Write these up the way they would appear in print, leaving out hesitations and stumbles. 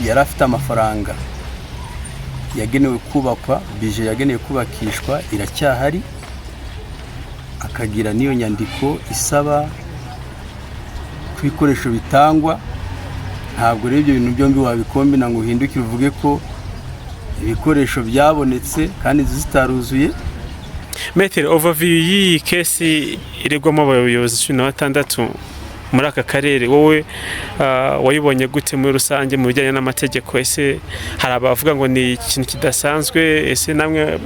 yari afite amafaranga yagenewe kubakwa, bije yagenewe kubakishwa iracyahari, akagira n'iyo nyandiko isaba ko ibikoresho bitangwa. Ntabwo rero ibyo bintu byombi wabikombina ngo uhindukire uvuge ko ibikoresho byabonetse kandi inzu zitaruzuye. Metero overview y'iyi kesi iregwamo abayobozi 16 muri aka karere, wowe wayibonye gute muri rusange mu bijyanye n'amategeko? Ese hari abavuga ngo ni ikintu kidasanzwe? Ese namwe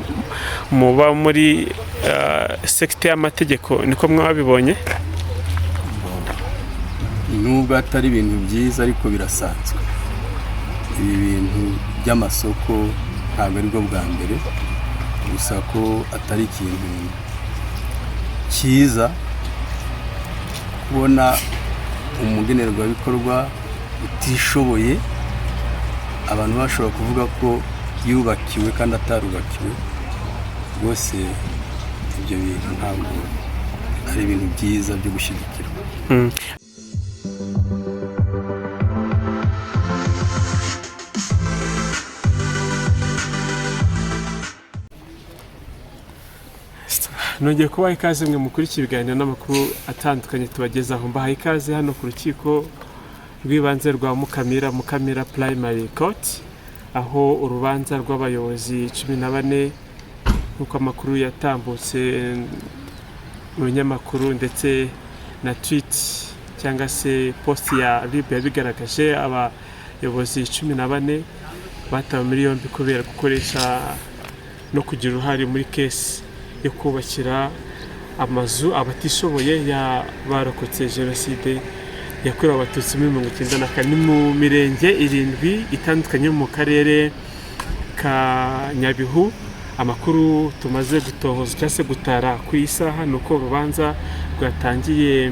muba muri sector y'amategeko niko mwabibonye? Nubwo atari ibintu byiza ariko birasanzwe. Ibi bintu by'amasoko ntabwo ari bwo bwa mbere, gusa ko atari ikintu cyiza kubona umugenerwabikorwa utishoboye abantu bashobora kuvuga ko yubakiwe kandi atarubakiwe. Rwose ibyo bintu ntabwo ari ibintu byiza byo gushyigikirwa. Nongeye kubaha ikaze mwe mukurikira ibiganiro n'amakuru atandukanye tubagezaho. Mbahaye ikaze hano ku rukiko rw'ibanze rwa Mukamira Primary Court, aho urubanza rw'abayobozi 14 nk'uko amakuru yatambutse mu binyamakuru ndetse na tweet cyangwa se post ya RIB yabigaragaje. Abayobozi 14 batawe muri yombi kubera gukoresha no kugira uruhare muri kesi yo kubakira amazu abatishoboye barokotse jenoside yakorewe abatutsi muri 1994 mu mirenge 7 itandukanye mu karere ka Nyabihu. Amakuru tumaze gutohoza cyase gutara ku isaha nuko urubanza rwatangiye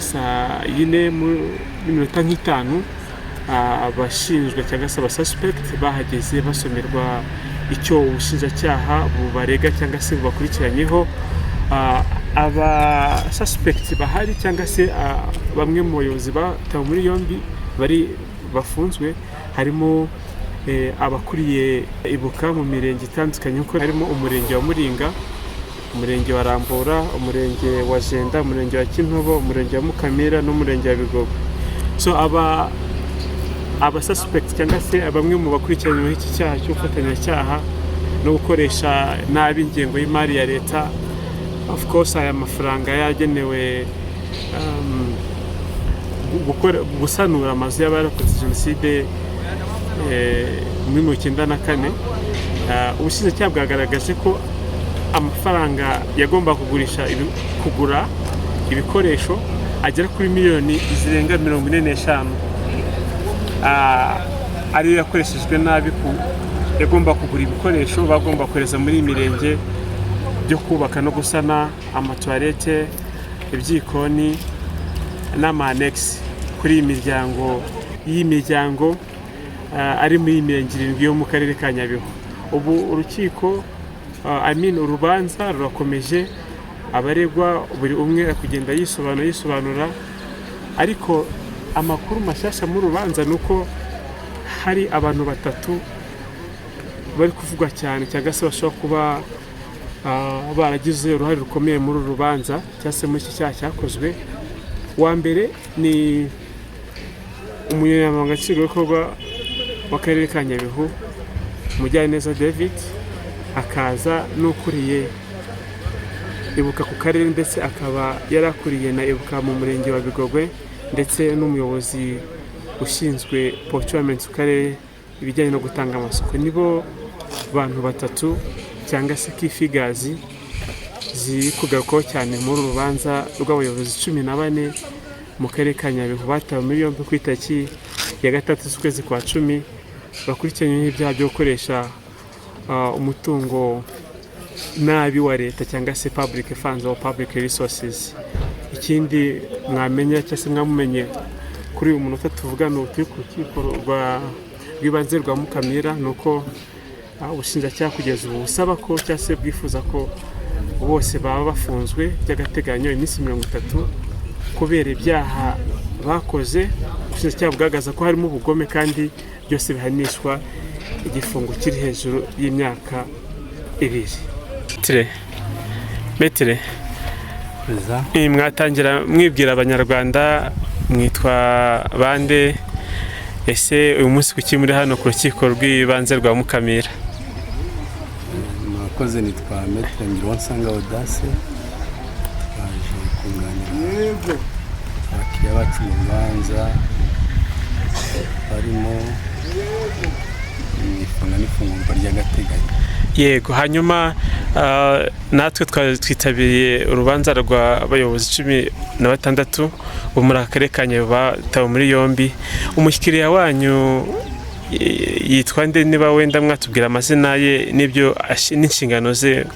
saa 4 n'iminota 5. Abashinjwa cyangwa se abasuspect bahageze basomerwa icyo ubushinjacyaha bubarega cyangwa se bubakurikiranyeho. Aba suspect bahari cyangwa se bamwe mu bayobozi batawe muri yombi bafunzwe, harimo abakuriye ibuka mu mirenge itandukanye, kuko harimo umurenge wa Muringa, umurenge wa Rambura, umurenge wa Jenda, umurenge wa Kintobo, umurenge wa Mukamira n'umurenge wa Bigogo. So aba suspect cyangwa se bamwe mu bakurikiranyweho iki cyaha cyo gufatanyacyaha no gukoresha nabi ingengo y'imari ya leta. Of course aya mafaranga yagenewe gusanura amazu y'abarokotse jenoside muri 1994. Ubushinjacyaha bwagaragaje ko amafaranga yagomba kugura ibikoresho agera kuri miliyoni zirenga 45. Ariyo yakoreshejwe nabi. Yagomba kugura ibikoresho bagomba kohereza muri mirenge byo kubaka no gusana amatoilette, ibyikoni n'amanex kuri imiryango ari muri mirenge 7 yo mu karere ka Nyabihu. Ubu urukiko urubanza rurakomeje, abaregwa buri umwe kugenda yisobanura, ariko amakuru mashyashya mu rubanza nuko hari abantu 3 bari kuvugwa cyane cyangwa se bashobora kuba baragize uruhare rukomeye muri rubanza cyangwa se muri iki cyaha cyakozwe. Wa mbere ni umunyamabanga nshingwabikorwa w'akarere ka Nyabihu, Mujyaneza David, akaza n'ukuriye ibuka ku karere ndetse akaba yarakuriye na ibuka mu murenge wa Bigogwe, ndetse n'umuyobozi ushinzwe procurement ku karere ibijyanye no gutanga amasoko. Nibo bantu 3 cyangwa se key figures ziri kugarukaho cyane muri rubanza rw'abayobozi 14 mu karere ka Nyabihu batawe muri yombi ku itariki ya 3 z'ukwezi kwa 10 bakurikiranyweho ibyaha byo gukoresha umutungo nabi wa leta cyangwa se public funds or public resources. Ikindi mwamenya cyangwa se mwamumenye kuri uyu munota tuvugana turi ku rukiko rw'ibanze rwa Mukamira, nuko ubushinjacyaha kugeza ubu busaba ko cyangwa se bwifuza ko bose baba bafunzwe by'agateganyo iminsi 30 kubera ibyaha bakoze ubushinjacyaha bugaragaza ko harimo ubugome kandi byose bihanishwa igifungo kiri hejuru y'imyaka 2. Metere mwatangira mwibwira abanyarwanda mwitwa bande, ese uyu munsi kuki muri hano ku rukiko rw'ibanze rwa Mukamira? Mwakoze, nitwa Metere Ngironsanga Audace, twaje kunganira abakiriya bacu mu rubanza barimo ifunga n'ifungurwa ry'agateganyo. Yego, hanyuma natwe twitabiriye urubanza rw'abayobozi 16 bo muri akarere ka Nyabihu batawe muri yombi. Umukiriya wanyu yitwa nde, niba wenda mwatubwira amazina ye n'ibyo n'inshingano ze?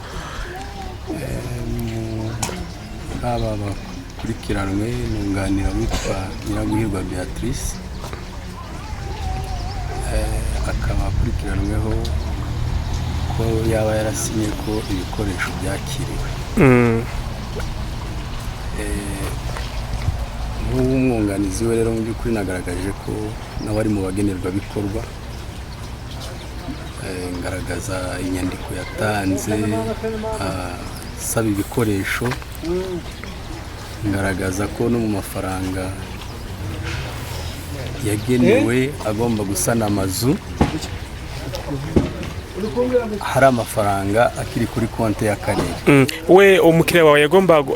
Aba bakurikiranwe nunganira witwa Nyiraguhirwa Beatrice, akaba akurikiranweho ko yaba yarasinye ko ibikoresho byakiriwe. Nk'umwunganizi we rero mu by'ukuri nagaragaje ko nawe ari mu bagenerwabikorwa, ngaragaza inyandiko yatanze asaba ibikoresho, ngaragaza ko no mu mafaranga yagenewe agomba gusana amazu hari amafaranga akiri kuri konti y'akarere. We umukiriya wawe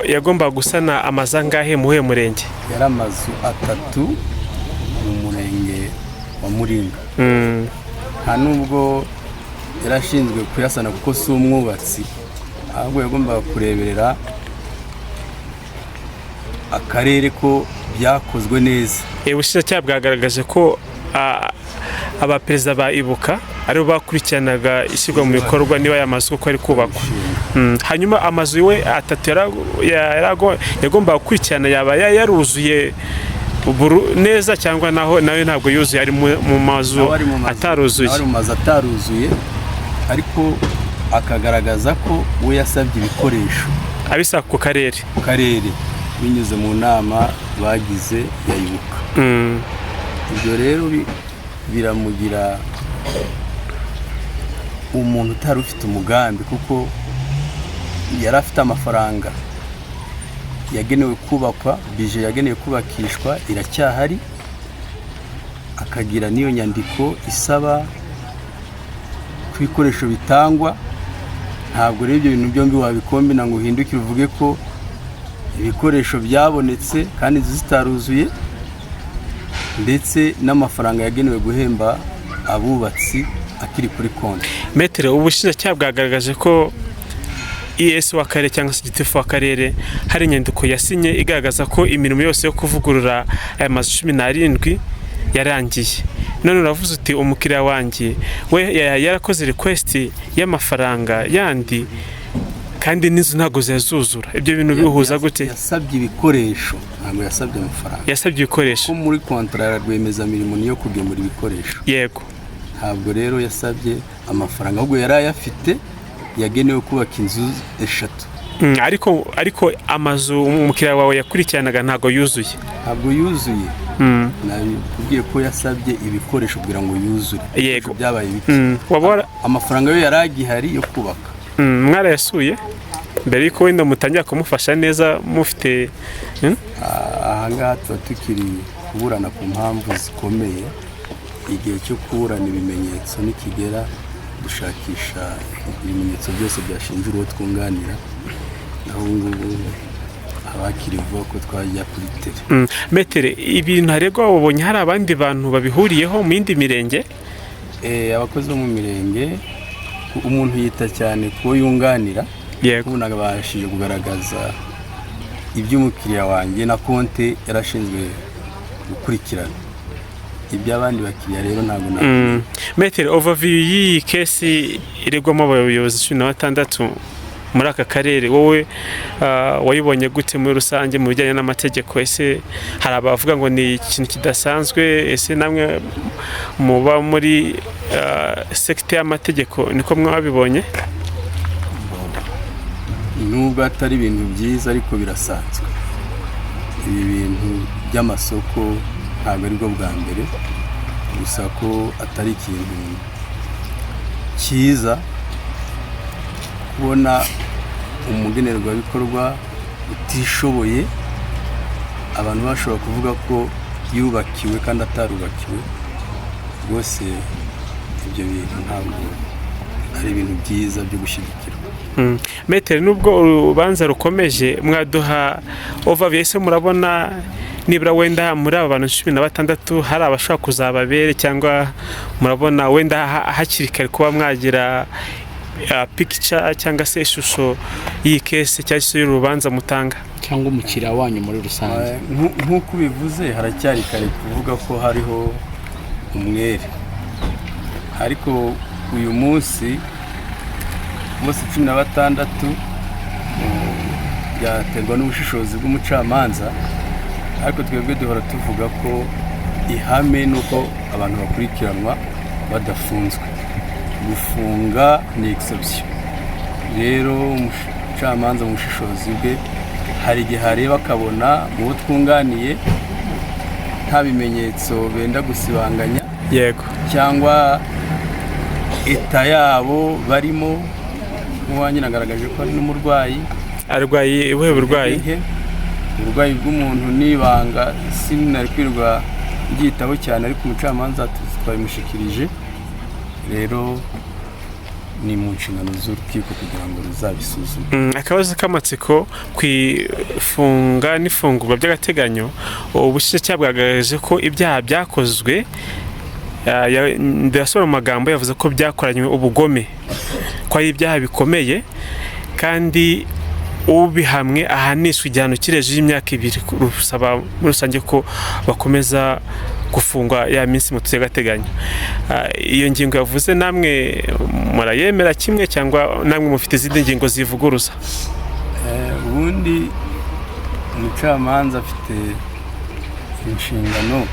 yagomba gusana amazu angahe muhe murenge? Yari amazu 3 mu murenge wa Muringa. Nta nubwo yarashinzwe kuyasana kuko si umwubatsi, ahubwo yagombaga kureberera akarere ko byakozwe neza. Ubushinjacyaha bwagaragaje ko abaperezida ba Ibuka aribo bakurikiranaga ishyirwa mu bikorwa niba aya mazu ko ari kubakwa. Hanyuma amazu we 3 yagombaga gukurikirana yaba yaruzuye neza cyangwa nawe ntabwo yuzuye, ari mu mazu ataruzuye? Ari mu mazu ataruzuye, ariko akagaragaza ko we yasabye ibikoresho abisaba ku karere binyuze mu nama bagize ya Ibuka. Ibyo rero biramugira umuntu utari ufite umugambi, kuko yari afite amafaranga yagenewe kubakwa, bije yagenewe kubakishwa iracyahari, akagira n'iyo nyandiko isaba ko ibikoresho bitangwa. Ntabwo rero ibyo bintu byombi wabikombina ngo uhindukire uvuge ko ibikoresho byabonetse kandi zitaruzuye, ndetse n'amafaranga yagenewe guhemba abubatsi akiri kuri konti. Metere, ubushinjacyaha bwagaragaje ko ES w'akarere cyangwa se gitifu w'akarere hari inyandiko yasinye igaragaza ko imirimo yose yo kuvugurura aya mazu 17 yarangiye. None uravuze uti umukiriya wanjye we yarakoze request y'amafaranga yandi kandi n'inzu ntago zazuzura. Ibyo bintu bihuza gute? Yasabye ibikoresho, ntabwo yasabye amafaranga. Yasabye ibikoresho ko muri kontrara rwemeza mirimo niyo kugemura ibikoresho. Yego. Ntabwo rero yasabye amafaranga, ahubwo yari ayafite yagenewe kubaka inzu 3. Ariko amazu umukiriya wawe yakurikiranaga ntago yuzuye? Ntabwo yuzuye. Nabibwiye ko yasabye ibikoresho kugira ngo yuzure. Yego. Byabaye bike. Amafaranga yo yari agihari yo kubaka. Mwarayasuye mbere yuko wenda mutangira kumufasha neza mufite? Ahangaha tuba tukiri kuburana ku mpamvu zikomeye. Igihe cyo kuburana ibimenyetso nikigera dushakisha ibimenyetso byose byashinjura uwo twunganira, naho ngubu abakirivuga ko twajya kuri tere. Metere, ibintu haregwa wabonye hari abandi bantu babihuriyeho mu yindi mirenge? Abakozi bo mu mirenge, umuntu yita cyane ko yunganira. Ubu nabashije kugaragaza iby'umukiriya wanjye na konti yarashinzwe gukurikirana. Iby'abandi bakiriya rero ntabwo nabwo. Metere, overview y'iyi kesi iregwamo abayobozi 16 muri aka karere, wowe wayibonye gute muri rusange mu bijyanye n'amategeko? Ese hari abavuga ngo ni ikintu kidasanzwe? Ese namwe muba muri sekte y'amategeko niko mwabibonye? Nubwo atari ibintu byiza ariko birasanzwe. Ibi bintu by'amasoko ntabwo ari bwo bwa mbere, gusa ko atari ikintu cyiza kubona umugenerwabikorwa utishoboye abantu bashobora kuvuga ko yubakiwe kandi atarubakiwe. Rwose ibyo bintu ntabwo ari ibintu byiza byo gushyigikirwa. Metero, nubwo urubanza rukomeje, mwaduha overview ese murabona nibura wenda muri aba bantu 16 hari abashaka kuzababere, cyangwa murabona wenda hakiri kare kuba mwagira picture cyangwa se ishusho y'iyi case cyangwa se y'urubanza mutanga, cyangwa umukiriya wanyu muri rusange? Nk'uko bivuze haracyari kare kuvuga ko hariho umwere, ariko uyu munsi 16 byaterwa n'ubushishozi bw'umucamanza, ariko twebwe duhora tuvuga ko ihame nuko abantu bakurikiranwa badafunzwe. Gufunga ni exception. Rero umucamanza mu bushishozi bwe hari igihe areba akabona mu bo twunganiye nta bimenyetso benda gusibanganya, yego, cyangwa eta yabo barimo. Nk'uwanjye nagaragaje ko ari n'umurwayi, arwaye ubuhe burwayi? Uburwayi bw'umuntu n'ibanga sinari kwirwa byitaho cyane, ariko umucamanza twabimushikirije. Rero ni mu nshingano z'urukiko kugira ngo ruzabisuzume. Akabazo k'amatsiko kwifunga n'ifungurwa by'agateganyo, ubushinjacyaha bwagaragaje ko ibyaha byakozwe, ndasoma amagambo yavuze ko byakoranywe ubugome, ko ari ibyaha bikomeye, kandi ubihamwe ahanishwa igihano kireje y'imyaka 2. Rusaba muri rusange ko bakomeza gufungwa ya minsi mutuye gateganyo. Iyo ngingo yavuze namwe murayemera kimwe, cyangwa namwe mufite izindi ngingo zivuguruza? Ubundi umucamanza afite inshingano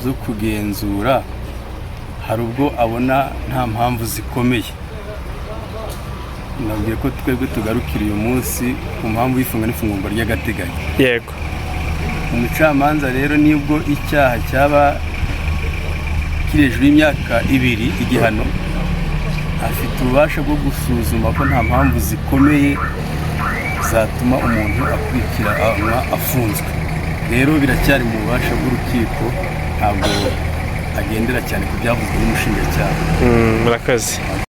zo kugenzura, hari ubwo abona nta mpamvu zikomeye. Nabwiye ko twebwe tugarukira uyu munsi ku mpamvu y'ifunga n'ifungurwa ry'agateganyo. Yego. Umucamanza rero nibwo icyaha cyaba kiri hejuru y'imyaka 2 igihano, afite ububasha bwo gusuzuma ko nta mpamvu zikomeye zatuma umuntu akurikiranwa afunzwe. Rero biracyari mu bubasha bw'urukiko, ntabwo agendera cyane ku byavuzwe n'umushinjacyaha. Murakaze.